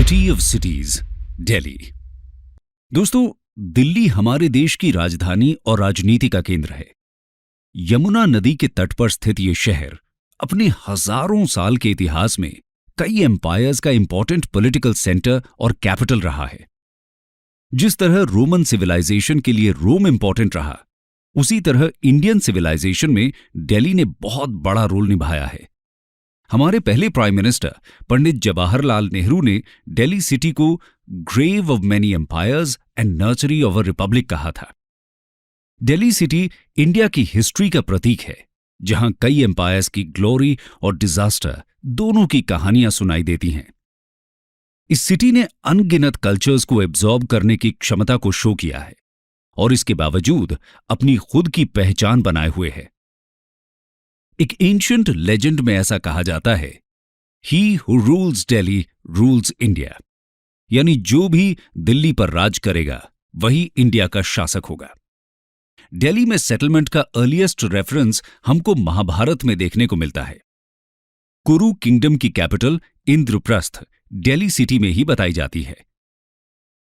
City of cities, Delhi. दोस्तों, दिल्ली हमारे देश की राजधानी और राजनीति का केंद्र है। यमुना नदी के तट पर स्थित ये शहर अपने हजारों साल के इतिहास में कई एम्पायर्स का इंपॉर्टेंट पॉलिटिकल सेंटर और कैपिटल रहा है। जिस तरह रोमन सिविलाइजेशन के लिए रोम इंपॉर्टेंट रहा, उसी तरह इंडियन सिविलाइजेशन में दिल्ली ने बहुत बड़ा रोल निभाया है। हमारे पहले प्राइम मिनिस्टर पंडित जवाहरलाल नेहरू ने दिल्ली सिटी को grave of many empires and nursery of a republic कहा था। दिल्ली सिटी इंडिया की हिस्ट्री का प्रतीक है, जहां कई एम्पायर्स की ग्लोरी और डिजास्टर दोनों की कहानियां सुनाई देती हैं। इस सिटी ने अनगिनत कल्चर्स को एब्जॉर्ब करने की क्षमता को शो किया है और इसके बावजूद अपनी खुद की पहचान बनाए हुए है। एक एंशिएंट लेजेंड में ऐसा कहा जाता है, he who rules Delhi rules India, यानी जो भी दिल्ली पर राज करेगा वही इंडिया का शासक होगा। दिल्ली में सेटलमेंट का अर्लीस्ट रेफरेंस हमको महाभारत में देखने को मिलता है। कुरु किंगडम की कैपिटल इंद्रप्रस्थ दिल्ली सिटी में ही बताई जाती है।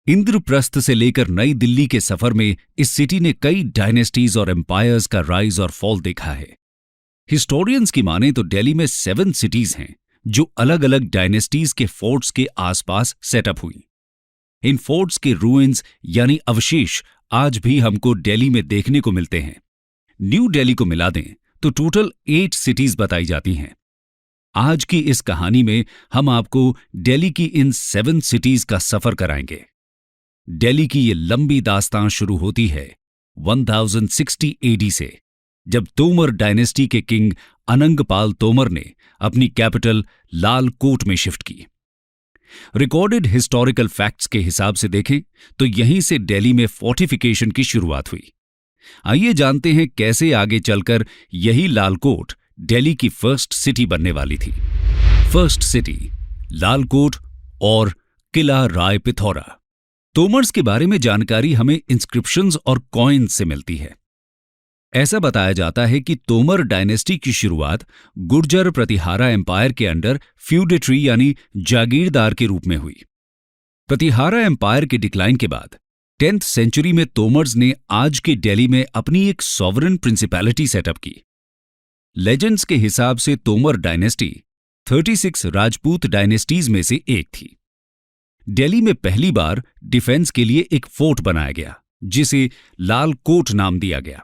इंद्रप्रस्थ से लेकर नई दिल्ली के सफर में इस सिटी ने कई डायनेस्टीज और एम्पायर्स का राइज और फॉल देखा है। हिस्टोरियंस की माने तो दिल्ली में 7 सिटीज हैं जो अलग अलग डायनेस्टीज के फोर्ट्स के आसपास सेटअप हुई। इन फोर्ट्स के रूइंस यानी अवशेष आज भी हमको दिल्ली में देखने को मिलते हैं। न्यू दिल्ली को मिला दें तो टोटल 8 सिटीज बताई जाती हैं। आज की इस कहानी में हम आपको दिल्ली की इन 7 सिटीज का सफर कराएंगे। दिल्ली की ये लंबी दास्तान शुरू होती है 1060 एडी से, जब तोमर डायनेस्टी के किंग अनंगपाल तोमर ने अपनी कैपिटल लाल कोट में शिफ्ट की। रिकॉर्डेड हिस्टोरिकल फैक्ट्स के हिसाब से देखें तो यहीं से दिल्ली में फोर्टिफिकेशन की शुरुआत हुई। आइए जानते हैं कैसे आगे चलकर यही लाल कोट दिल्ली की फर्स्ट सिटी बनने वाली थी। फर्स्ट सिटी, लाल कोट और किला राय पिथौरा। तोमर्स के बारे में जानकारी हमें इंस्क्रिप्शंस और कॉइन्स से मिलती है। ऐसा बताया जाता है कि तोमर डायनेस्टी की शुरुआत गुर्जर प्रतिहारा एम्पायर के अंडर फ्यूडेटरी यानी जागीरदार के रूप में हुई। प्रतिहारा एम्पायर के डिक्लाइन के बाद 10th सेंचुरी में तोमर्स ने आज के दिल्ली में अपनी एक सॉवरेन प्रिंसिपैलिटी सेटअप की। लेजेंड्स के हिसाब से तोमर डायनेस्टी 36 राजपूत डायनेस्टीज में से एक थी। दिल्ली में पहली बार डिफेंस के लिए एक फोर्ट बनाया गया, जिसे लाल कोट नाम दिया गया।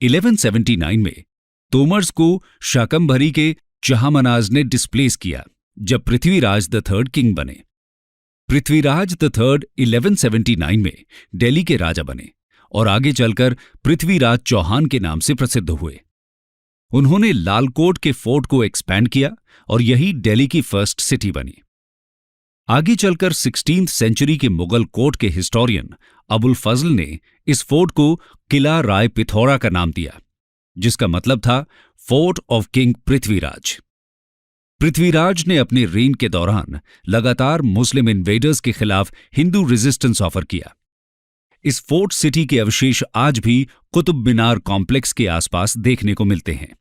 1179 में तोमर्स को शाकंभरी के चहामनाज ने डिस्प्लेस किया, जब पृथ्वीराज द थर्ड किंग बने। पृथ्वीराज द थर्ड 1179 में दिल्ली के राजा बने और आगे चलकर पृथ्वीराज चौहान के नाम से प्रसिद्ध हुए। उन्होंने लालकोट के फोर्ट को एक्सपैंड किया और यही दिल्ली की फर्स्ट सिटी बनी। आगे चलकर 16th सेंचुरी के मुगल कोर्ट के हिस्टोरियन अबुल फजल ने इस फोर्ट को किला राय पिथौरा का नाम दिया, जिसका मतलब था fort of king Prithviraj. Prithviraj ने अपने रेन के दौरान लगातार मुस्लिम इन्वेडर्स के खिलाफ हिंदू रेजिस्टेंस ऑफर किया। इस फोर्ट सिटी के अवशेष आज भी कुतुब मीनार कॉम्प्लेक्स के आसपास देखने को मिलते हैं।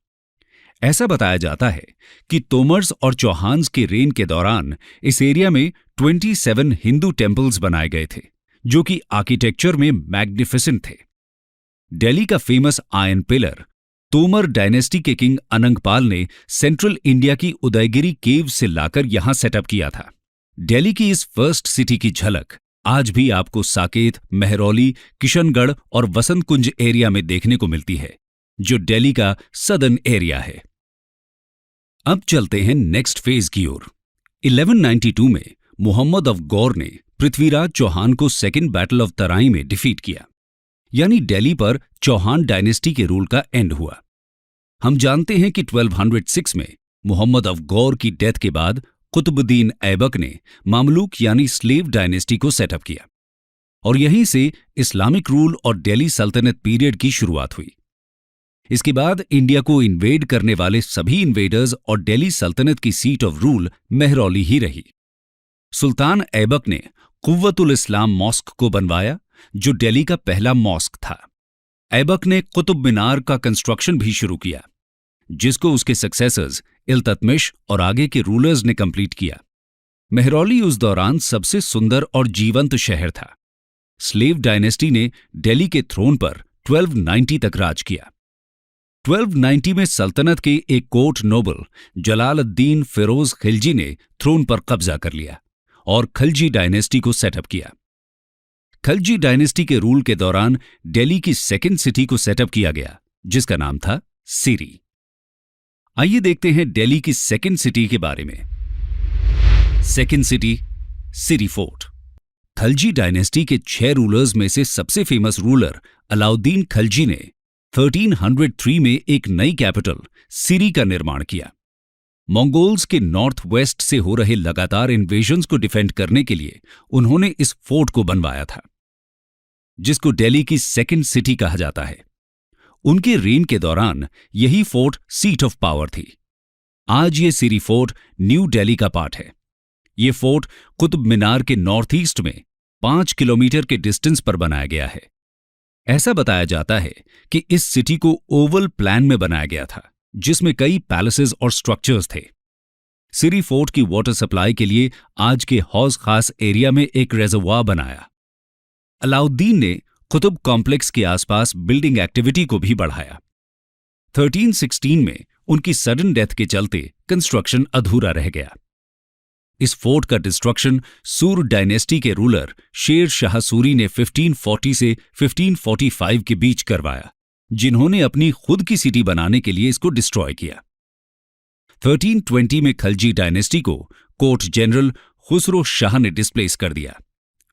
ऐसा बताया जाता है कि तोमर्स और चौहान्स के रेन के दौरान इस एरिया में 27 हिंदू टेम्पल्स बनाए गए थे, जो कि आर्किटेक्चर में मैग्निफिसेंट थे। दिल्ली का famous iron pillar Tomar dynasty के किंग अनंगपाल ने सेंट्रल इंडिया की उदयगिरी केव से लाकर यहां सेटअप किया था। दिल्ली की इस फर्स्ट सिटी की झलक आज भी आपको साकेत, मेहरौली, किशनगढ़ और वसंत कुंज एरिया में देखने को मिलती है, जो दिल्ली का सदर्न एरिया है। अब चलते हैं नेक्स्ट फेज की ओर। 1192 में मोहम्मद ऑफ गौर ने पृथ्वीराज चौहान को सेकेंड बैटल ऑफ तराई में डिफीट किया, यानी दिल्ली पर चौहान डायनेस्टी के रूल का एंड हुआ। हम जानते हैं कि 1206 में मोहम्मद ऑफ गौर की डेथ के बाद कुतुबुद्दीन ऐबक ने मामलूक यानी स्लेव डायनेस्टी को सेटअप किया और यहीं से इस्लामिक रूल और दिल्ली सल्तनत पीरियड की शुरुआत हुई। इसके बाद इंडिया को इन्वेड करने वाले सभी इन्वेडर्स और दिल्ली सल्तनत की सीट ऑफ रूल मेहरौली ही रही। सुल्तान ऐबक ने कुव्वतुल इस्लाम मॉस्क को बनवाया, जो दिल्ली का पहला मॉस्क था। ऐबक ने कुतुब मीनार का कंस्ट्रक्शन भी शुरू किया, जिसको उसके सक्सेसर्स इल्तुतमिश और आगे के रूलर्स ने कंप्लीट किया। मेहरौली उस दौरान सबसे सुंदर और जीवंत शहर था। स्लेव डायनेस्टी ने दिल्ली के थ्रोन पर 1290 तक राज किया। 1290 में सल्तनत के एक कोर्ट नोबल जलालुद्दीन फिरोज खिलजी ने थ्रोन पर कब्जा कर लिया और खिलजी डायनेस्टी को सेटअप किया। खिलजी डायनेस्टी के रूल के दौरान दिल्ली की सेकंड सिटी को सेटअप किया गया, जिसका नाम था सिरी। आइए देखते हैं दिल्ली की सेकंड सिटी के बारे में। सेकंड सिटी, सिरी फोर्ट। खिलजी डायनेस्टी के 6 रूलर्स में से सबसे फेमस रूलर अलाउद्दीन खिलजी ने 1303 में एक नई कैपिटल सिरी का निर्माण किया। मंगोल्स के नॉर्थ वेस्ट से हो रहे लगातार इन्वेजन्स को डिफेंड करने के लिए उन्होंने इस फोर्ट को बनवाया था, जिसको दिल्ली की सेकंड सिटी कहा जाता है। उनके रेन के दौरान यही फोर्ट सीट ऑफ पावर थी। आज ये सिरी फोर्ट न्यू दिल्ली का पार्ट है। ये फोर्ट कुतुब मीनार के नॉर्थ ईस्ट में 5 किलोमीटर के डिस्टेंस पर बनाया गया है। ऐसा बताया जाता है कि इस सिटी को ओवल प्लान में बनाया गया था, जिसमें कई पैलेसेस और स्ट्रक्चर्स थे। सिरी फोर्ट की वाटर सप्लाई के लिए आज के हौज खास एरिया में एक रेजर्वॉयर बनाया। अलाउद्दीन ने कुतुब कॉम्प्लेक्स के आसपास बिल्डिंग एक्टिविटी को भी बढ़ाया। 1316 में उनकी सडन डेथ के चलते कंस्ट्रक्शन अधूरा रह गया। इस फोर्ट का डिस्ट्रक्शन सूर डायनेस्टी के रूलर शेर शाह सूरी ने 1540 से 1545 के बीच करवाया, जिन्होंने अपनी खुद की सिटी बनाने के लिए इसको डिस्ट्रॉय किया। 1320 में खिलजी डायनेस्टी को कोर्ट जनरल खुसरो शाह ने डिस्प्लेस कर दिया,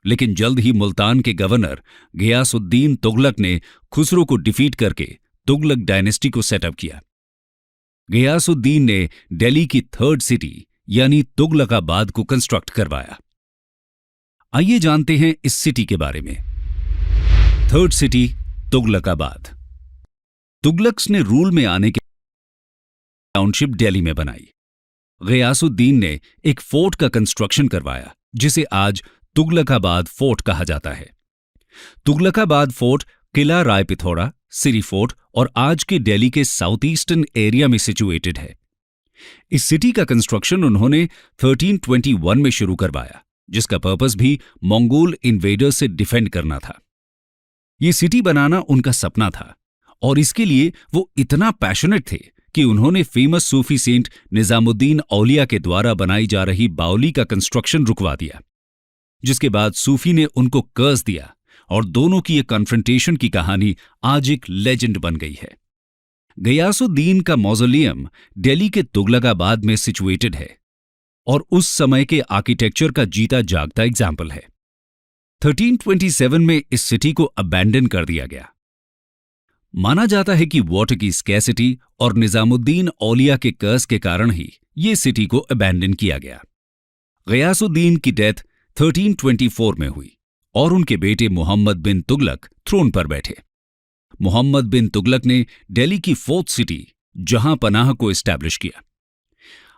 लेकिन जल्द ही मुल्तान के गवर्नर गियासुद्दीन तुगलक ने खुसरो को डिफीट करके तुगलक डायनेस्टी को सेटअप किया। गियासुद्दीन ने दिल्ली की थर्ड सिटी यानी तुगलकाबाद को कंस्ट्रक्ट करवाया। आइए जानते हैं इस सिटी के बारे में। Third city, Tughlakabad. तुगलक्स ने रूल में आने के टाउनशिप दिल्ली में बनाई। गियासुद्दीन ने एक फोर्ट का कंस्ट्रक्शन करवाया, जिसे आज तुगलकाबाद फोर्ट कहा जाता है। तुगलकाबाद फोर्ट किला राय पिथौरा, सिरी फोर्ट और आज के दिल्ली के साउथ ईस्टर्न एरिया में सिचुएटेड है। इस सिटी का कंस्ट्रक्शन उन्होंने 1321 में शुरू करवाया, जिसका पर्पस भी मंगोल इन्वेडर्स से डिफेंड करना था। यह सिटी बनाना उनका सपना था और इसके लिए वो इतना पैशनेट थे कि उन्होंने फेमस सूफी सेंट निजामुद्दीन औलिया के द्वारा बनाई जा रही बावली का कंस्ट्रक्शन रुकवा दिया, जिसके बाद सूफी ने उनको कर्ज दिया और दोनों की ये कन्फ्रंटेशन की कहानी आज एक लेजेंड बन गई है। गियासुद्दीन का मौजोलियम दिल्ली के तुगलकाबाद में सिचुएटेड है और उस समय के आर्किटेक्चर का जीता जागता एग्जाम्पल है। 1327 में इस सिटी को अबैंडन कर दिया गया। माना जाता है कि वाटर की स्कैसिटी और निजामुद्दीन औलिया के कर्ज के कारण ही ये सिटी को अबैंडन किया गया। गियासुद्दीन की डेथ 1324 में हुई और उनके बेटे मोहम्मद बिन तुगलक थ्रोन पर बैठे। मोहम्मद बिन तुगलक ने दिल्ली की फोर्थ सिटी जहां पनाह को एस्टैब्लिश किया।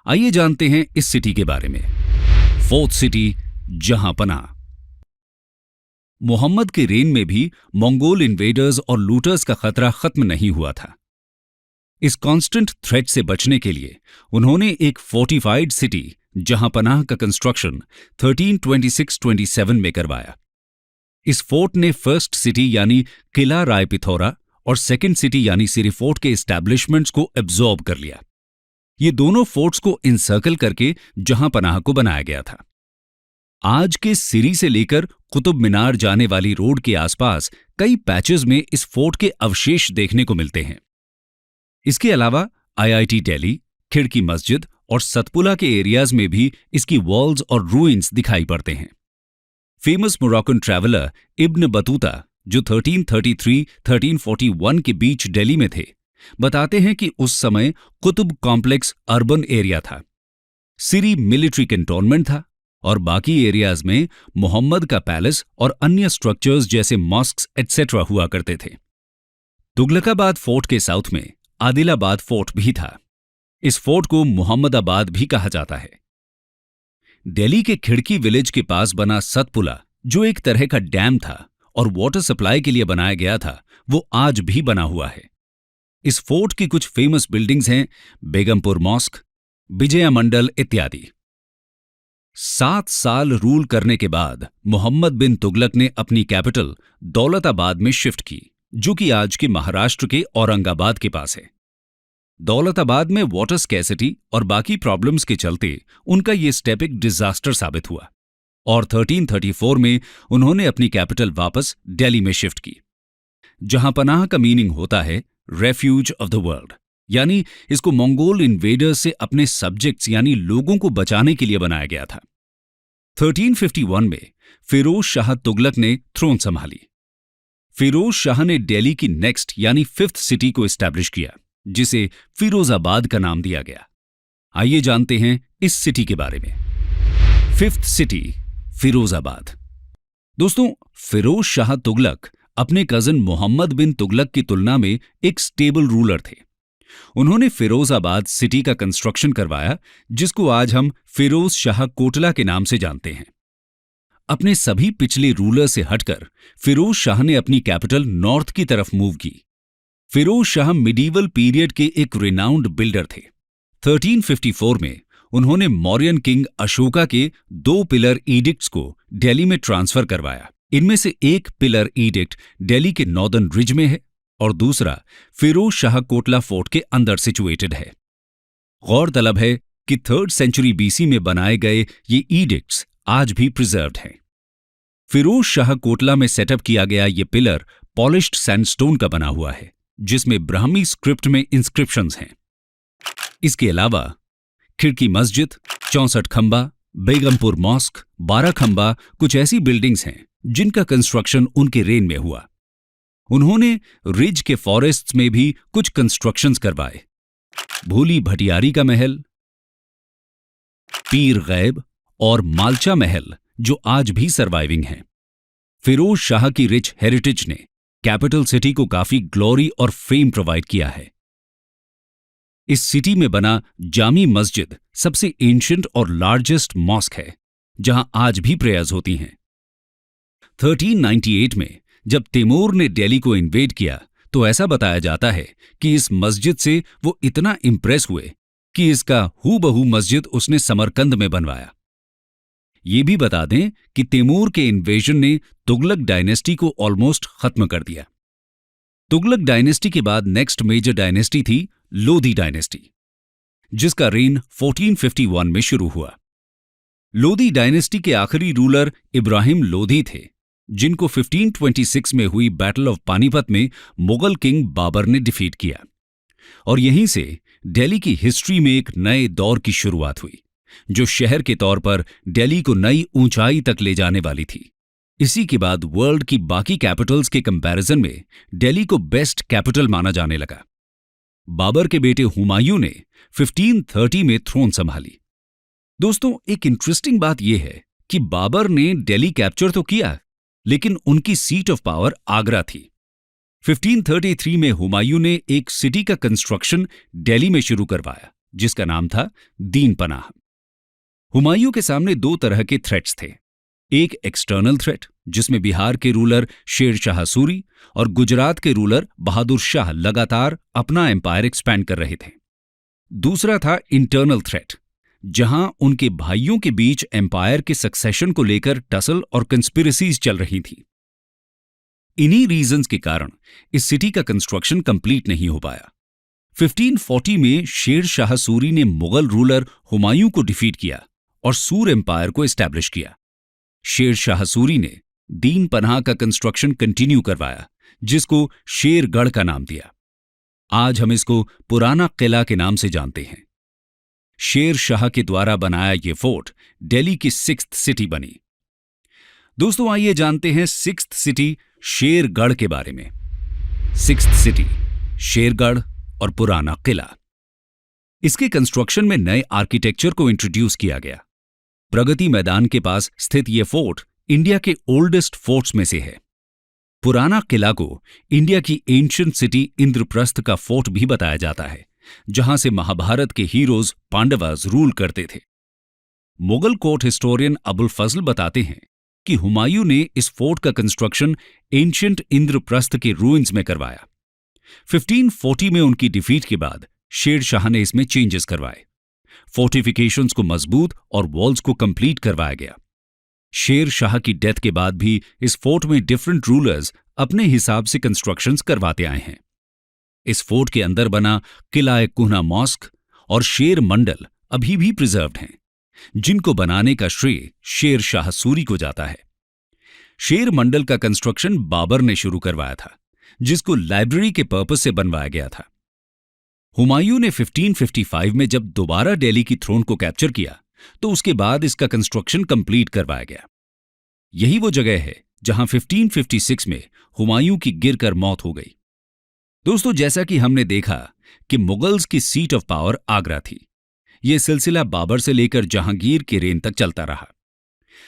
आइए जानते हैं इस सिटी के बारे में। फोर्थ सिटी, जहां पनाह। मोहम्मद के रेन में भी मंगोल इन्वेडर्स और लूटर्स का खतरा खत्म नहीं हुआ था। इस कांस्टेंट थ्रेट से बचने के लिए उन्होंने एक फोर्टिफाइड सिटी जहां पनाह का कंस्ट्रक्शन 1326-27 में करवाया। इस फोर्ट ने फर्स्ट सिटी यानी किला राय पिथौरा और सेकंड सिटी यानी सिरी फोर्ट के एस्टैब्लिशमेंट्स को एब्जॉर्ब कर लिया। ये दोनों फोर्ट्स को इनसर्कल करके जहां पनाह को बनाया गया था। आज के सिरी से लेकर कुतुब मीनार जाने वाली रोड के आसपास कई पैचेस में इस फोर्ट के अवशेष देखने को मिलते हैं। इसके अलावा IIT दिल्ली, खिड़की मस्जिद और सतपुला के एरियाज में भी इसकी वॉल्स और रूइंस दिखाई पड़ते हैं। Famous Moroccan traveller Ibn Battuta, जो 1333-1341 के बीच दिल्ली में थे, बताते हैं कि उस समय कुतुब कॉम्प्लेक्स अर्बन एरिया था, सिरी मिलिट्री कैंटोनमेंट था और बाकी एरियाज में मोहम्मद का पैलेस और अन्य स्ट्रक्चर्स जैसे मॉस्क्स एटसेट्रा हुआ करते थे। तुगलकाबाद फोर्ट के साउथ में आदिलाबाद फोर्ट भी था। इस फोर्ट को मोहम्मदाबाद भी कहा जाता है। दिल्ली के खिड़की विलेज के पास बना सतपुला, जो एक तरह का डैम था और वाटर सप्लाई के लिए बनाया गया था, वो आज भी बना हुआ है। इस फोर्ट की कुछ फेमस बिल्डिंग्स हैं बेगमपुर मॉस्क, विजय मंडल इत्यादि। 7 साल रूल करने के बाद मोहम्मद बिन तुगलक ने अपनी कैपिटल दौलताबाद में शिफ्ट की, जो कि आज के महाराष्ट्र के औरंगाबाद के पास है। दौलताबाद में वाटर स्कैसिटी और बाकी प्रॉब्लम्स के चलते उनका ये स्टेप एक डिजास्टर साबित हुआ और 1334 में उन्होंने अपनी कैपिटल वापस दिल्ली में शिफ्ट की। जहां पनाह का मीनिंग होता है रेफ्यूज ऑफ द वर्ल्ड, यानी इसको मंगोल इन्वेडर्स से अपने सब्जेक्ट्स यानी लोगों को बचाने के लिए बनाया गया था। 1351 में फिरोज शाह तुगलक ने थ्रोन संभाली। फिरोज शाह ने दिल्ली की नेक्स्ट यानी 5th सिटी को एस्टैब्लिश किया, जिसे फिरोजाबाद का नाम दिया गया। आइए जानते हैं इस सिटी के बारे में। 5th city Firozabad. दोस्तों, फिरोज शाह तुगलक अपने कजन मोहम्मद बिन तुगलक की तुलना में एक स्टेबल रूलर थे। उन्होंने फिरोजाबाद सिटी का कंस्ट्रक्शन करवाया, जिसको आज हम फिरोज शाह कोटला के नाम से जानते हैं। अपने सभी पिछले रूलर से हटकर फिरोज शाह ने अपनी कैपिटल नॉर्थ की तरफ मूव की। फिरोज शाह मिडीवल पीरियड के एक रिनाउंड बिल्डर थे। 1354 में उन्होंने मौर्यन किंग अशोका के 2 पिलर एडिक्ट्स को दिल्ली में ट्रांसफर करवाया। इनमें से एक पिलर एडिक्ट दिल्ली के नॉर्दर्न रिज में है और दूसरा फिरोज शाह कोटला फोर्ट के अंदर सिचुएटेड है। गौरतलब है कि 3rd सेंचुरी बीसी में बनाए गए ये एडिक्ट्स आज भी प्रिजर्व्ड हैं। फिरोज शाह कोटला में सेटअप किया गया ये पिलर पॉलिश्ड सैंडस्टोन का बना हुआ है, जिसमें ब्राह्मी स्क्रिप्ट में इंस्क्रिप्शंस हैं। इसके अलावा खिड़की मस्जिद, 64 खंबा, बेगमपुर मॉस्क, 12 खंबा कुछ ऐसी बिल्डिंग्स हैं जिनका कंस्ट्रक्शन उनके रेन में हुआ। उन्होंने रिज के फॉरेस्ट्स में भी कुछ कंस्ट्रक्शंस करवाए। भूली भटियारी का महल, पीर गैब और मालचा महल जो आज भी सर्वाइविंग हैं। फिरोज शाह की रिच हेरिटेज ने कैपिटल सिटी को काफी ग्लोरी और फेम प्रोवाइड किया है। इस सिटी में बना जामी मस्जिद सबसे एंशिएंट और लार्जेस्ट मॉस्क है, जहां आज भी प्रेयर्स होती हैं। 1398 में जब तैमूर ने दिल्ली को इन्वेड किया तो ऐसा बताया जाता है कि इस मस्जिद से वो इतना इंप्रेस हुए कि इसका हूबहू मस्जिद उसने समरकंद में बनवाया। ये भी बता दें कि तैमूर के इन्वेजन ने तुगलक डायनेस्टी को ऑलमोस्ट खत्म कर दिया। तुगलक डायनेस्टी के बाद नेक्स्ट मेजर डायनेस्टी थी लोधी डायनेस्टी, जिसका रेन 1451 में शुरू हुआ। लोधी डायनेस्टी के आखिरी रूलर इब्राहिम लोधी थे, जिनको 1526 में हुई बैटल ऑफ पानीपत में मुगल किंग बाबर ने डिफीट किया और यहीं से दिल्ली की हिस्ट्री में एक नए दौर की शुरुआत हुई, जो शहर के तौर पर दिल्ली को नई ऊंचाई तक ले जाने वाली थी। इसी के बाद वर्ल्ड की बाकी कैपिटल्स के कंपैरिजन में दिल्ली को बेस्ट कैपिटल माना जाने लगा। बाबर के बेटे हुमायूं ने 1530 में थ्रोन संभाली। दोस्तों, एक इंटरेस्टिंग बात यह है कि बाबर ने दिल्ली कैप्चर तो किया, लेकिन उनकी सीट ऑफ पावर आगरा थी। 1533 में हुमायूं ने एक सिटी का कंस्ट्रक्शन दिल्ली में शुरू करवाया, जिसका नाम था दीन पनाह। हुमायूं के सामने 2 तरह के थ्रेट्स थे। एक एक्सटर्नल थ्रेट, जिसमें बिहार के रूलर शेर शाह सूरी और गुजरात के रूलर बहादुर शाह लगातार अपना एम्पायर एक्सपैंड कर रहे थे। दूसरा था इंटरनल थ्रेट, जहां उनके भाइयों के बीच एम्पायर के सक्सेशन को लेकर टसल और कंस्पिरेसीज चल रही थी। इन्हीं रीजंस के कारण इस सिटी का कंस्ट्रक्शन कंप्लीट नहीं हो पाया। 1540 में शेर शाह सूरी ने मुगल रूलर हुमायूं को डिफीट किया और सूर एम्पायर को एस्टैब्लिश किया। शेर शाह सूरी ने दीन पनाह का कंस्ट्रक्शन कंटिन्यू करवाया, जिसको शेरगढ़ का नाम दिया। आज हम इसको पुराना किला के नाम से जानते हैं। शेर शाह के द्वारा बनाया यह फोर्ट दिल्ली की 6th सिटी बनी। दोस्तों, आइए जानते हैं 6th सिटी शेरगढ़ के बारे में। 6th सिटी शेरगढ़ और पुराना किला। इसके कंस्ट्रक्शन में नए आर्किटेक्चर को इंट्रोड्यूस किया गया। प्रगति मैदान के पास स्थित यह फोर्ट इंडिया के ओल्डेस्ट फोर्ट्स में से है। पुराना किला को इंडिया की एंशिएंट सिटी इंद्रप्रस्थ का फोर्ट भी बताया जाता है, जहां से महाभारत के हीरोज पांडवास रूल करते थे। मुगल कोर्ट हिस्टोरियन अबुल फजल बताते हैं कि हुमायूं ने इस फोर्ट का कंस्ट्रक्शन एंशिएंट इंद्रप्रस्थ के रूइंस में करवाया। 1540 में उनकी डिफीट के बाद शेर शाह ने इसमें चेंजेस करवाए। फोर्टिफिकेशंस को मजबूत और वॉल्स को कंप्लीट करवाया गया। शेर शाह की डेथ के बाद भी इस फोर्ट में डिफरेंट रूलर्स अपने हिसाब से कंस्ट्रक्शंस करवाते आए हैं। इस फोर्ट के अंदर बना किला कुहना मॉस्क और शेर मंडल अभी भी प्रिजर्व्ड हैं, जिनको बनाने का श्रेय शेर शाह सूरी को जाता है। शेर मंडल का कंस्ट्रक्शन बाबर ने शुरू करवाया था, जिसको लाइब्रेरी के पर्पस से बनवाया गया था। हुमायूं ने 1555 में जब दोबारा दिल्ली की थ्रोन को कैप्चर किया तो उसके बाद इसका कंस्ट्रक्शन कंप्लीट करवाया गया। यही वो जगह है जहां 1556 में हुमायूं की गिरकर मौत हो गई। दोस्तों, जैसा कि हमने देखा कि मुगल्स की सीट ऑफ पावर आगरा थी, यह सिलसिला बाबर से लेकर जहांगीर के रेन तक चलता रहा।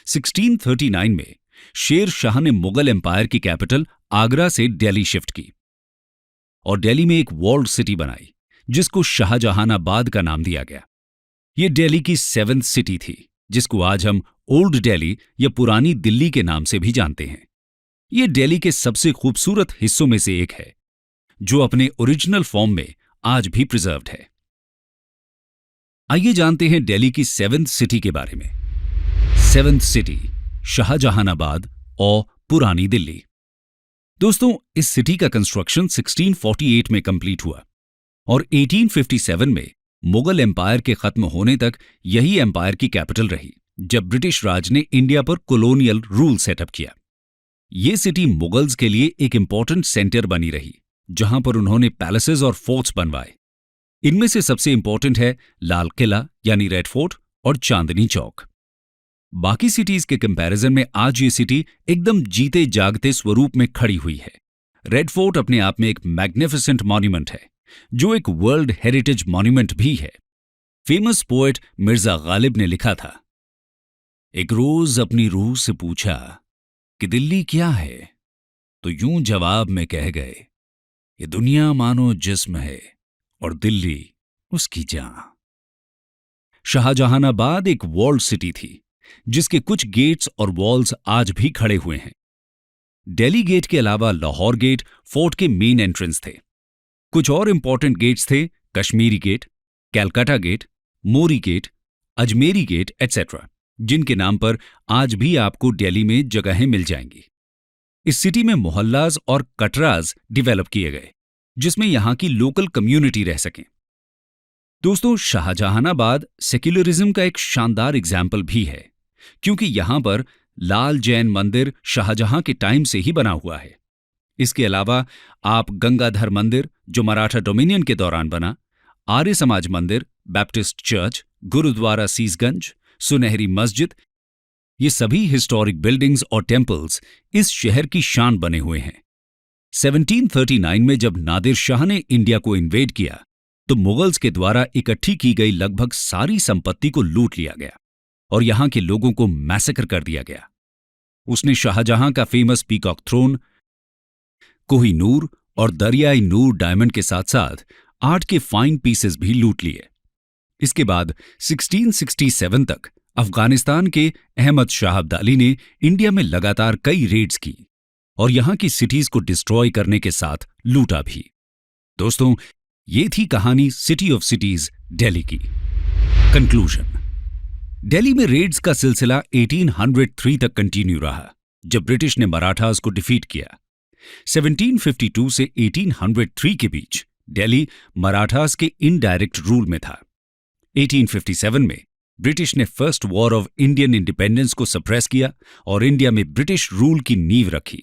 1639 में शेर शाह ने मुगल एम्पायर की कैपिटल आगरा से दिल्ली शिफ्ट की और दिल्ली में एक वॉल्ड सिटी बनाई, जिसको शाहजहानाबाद का नाम दिया गया। यह दिल्ली की 7th सिटी थी, जिसको आज हम ओल्ड दिल्ली या पुरानी दिल्ली के नाम से भी जानते हैं। यह दिल्ली के सबसे खूबसूरत हिस्सों में से एक है, जो अपने ओरिजिनल फॉर्म में आज भी प्रिजर्व्ड है। आइए जानते हैं दिल्ली की 7th सिटी के बारे में। 7th सिटी शाहजहानाबाद और पुरानी दिल्ली। दोस्तों, इस सिटी का कंस्ट्रक्शन 1648 में कंप्लीट हुआ और 1857 में मुगल एम्पायर के खत्म होने तक यही एम्पायर की कैपिटल रही, जब ब्रिटिश राज ने इंडिया पर कॉलोनियल रूल सेटअप किया। यह सिटी मुगल्स के लिए एक इंपॉर्टेंट सेंटर बनी रही, जहां पर उन्होंने पैलेसेस और फोर्ट्स बनवाए। इनमें से सबसे इंपॉर्टेंट है लाल किला यानी रेड फोर्ट और चांदनी चौक। बाकी सिटीज के कंपैरिजन में आज ये सिटी एकदम जीते जागते स्वरूप में खड़ी हुई है। रेड फोर्ट अपने आप में एक मैग्निफिसेंट मॉन्यूमेंट है, जो एक वर्ल्ड हेरिटेज मॉन्यूमेंट भी है। फेमस पोएट मिर्जा गालिब ने लिखा था, एक रोज अपनी रूह से पूछा कि दिल्ली क्या है, तो यूं जवाब में कह गए, ये दुनिया मानो जिस्म है और दिल्ली उसकी जान। शाहजहानाबाद एक वॉल्ड सिटी थी, जिसके कुछ गेट्स और वॉल्स आज भी खड़े हुए हैं। दिल्ली गेट के अलावा लाहौर गेट फोर्ट के मेन एंट्रेंस थे। कुछ और इंपॉर्टेंट गेट्स थे कश्मीरी गेट, कैलकाटा गेट, मोरी गेट, अजमेरी गेट एटसेट्रा, जिनके नाम पर आज भी आपको दिल्ली में जगहें मिल जाएंगी। इस सिटी में मोहल्लाज और कटराज डेवलप किए गए, जिसमें यहां की लोकल कम्युनिटी रह सके। दोस्तों, शाहजहानाबाद सेक्युलरिज्म का एक शानदार एग्जाम्पल भी है, क्योंकि यहां पर लाल जैन मंदिर शाहजहां के टाइम से ही बना हुआ है। इसके अलावा आप गंगाधर मंदिर, जो मराठा डोमिनियन के दौरान बना, आर्य समाज मंदिर, बैप्टिस्ट चर्च, गुरुद्वारा सीसगंज, सुनहरी मस्जिद, ये सभी हिस्टोरिक बिल्डिंग्स और टेम्पल्स इस शहर की शान बने हुए हैं। 1739 में जब नादिर शाह ने इंडिया को इन्वेड किया, तो मुगल्स के द्वारा इकट्ठी की गई लगभग सारी संपत्ति को लूट लिया गया और यहां के लोगों को मैसेकर कर दिया गया। उसने शाहजहां का फेमस पीकॉक थ्रोन, कोहिनूर और दरियाई नूर डायमंड के साथ साथ आर्ट के फाइन पीसेस भी लूट लिए। इसके बाद 1667 तक अफगानिस्तान के अहमद शाह अब्दाली ने इंडिया में लगातार कई रेड्स की और यहां की सिटीज को डिस्ट्रॉय करने के साथ लूटा भी। दोस्तों, ये थी कहानी सिटी ऑफ सिटीज दिल्ली की। कंक्लूजन, दिल्ली में रेड्स का सिलसिला 1803 तक कंटिन्यू रहा, जब ब्रिटिश ने मराठास को डिफीट किया। 1752 से 1803 के बीच दिल्ली मराठास के इनडायरेक्ट रूल में था। 1857 में ब्रिटिश ने first war of Indian independence को सप्रेस किया और इंडिया में ब्रिटिश रूल की नींव रखी।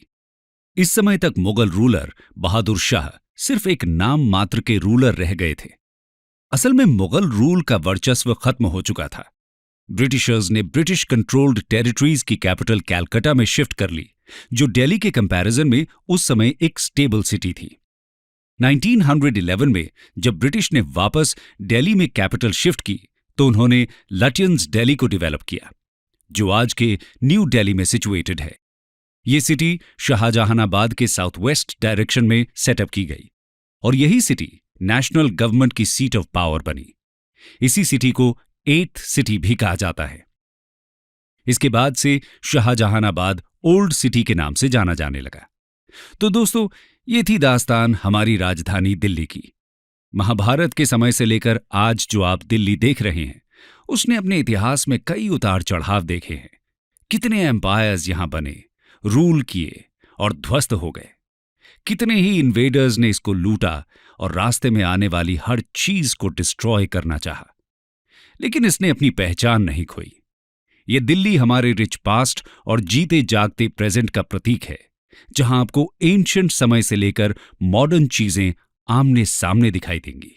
इस समय तक मुगल रूलर बहादुर शाह सिर्फ एक नाम मात्र के रूलर रह गए थे। असल में मुगल रूल का वर्चस्व खत्म हो चुका था। ब्रिटिशर्स ने ब्रिटिश कंट्रोल्ड टेरिटरीज की कैपिटल कैलकाटा में शिफ्ट कर ली, जो दिल्ली के कंपैरिजन में उस समय एक स्टेबल सिटी थी। 1911 में जब ब्रिटिश ने वापस दिल्ली में कैपिटल शिफ्ट की, तो उन्होंने लटियंस दिल्ली को डेवलप किया, जो आज के न्यू दिल्ली में सिचुएटेड है। ये सिटी शाहजहानाबाद के साउथ वेस्ट डायरेक्शन में सेटअप की गई और यही सिटी नेशनल गवर्नमेंट की सीट ऑफ पावर बनी। इसी सिटी को 8th सिटी भी कहा जाता है। इसके बाद से शाहजहानाबाद ओल्ड सिटी के नाम से जाना जाने लगा। तो दोस्तों, ये थी दास्तान हमारी राजधानी दिल्ली की। महाभारत के समय से लेकर आज जो आप दिल्ली देख रहे हैं, उसने अपने इतिहास में कई उतार चढ़ाव देखे हैं। कितने एम्पायर्स यहां बने, रूल किए और ध्वस्त हो गए। कितने ही इन्वेडर्स ने इसको लूटा और रास्ते में आने वाली हर चीज को डिस्ट्रॉय करना चाहा, लेकिन इसने अपनी पहचान नहीं खोई। ये दिल्ली हमारे रिच पास्ट और जीते जागते प्रेजेंट का प्रतीक है, जहां आपको एंशिएंट समय से लेकर मॉडर्न चीजें आमने सामने दिखाई देंगी।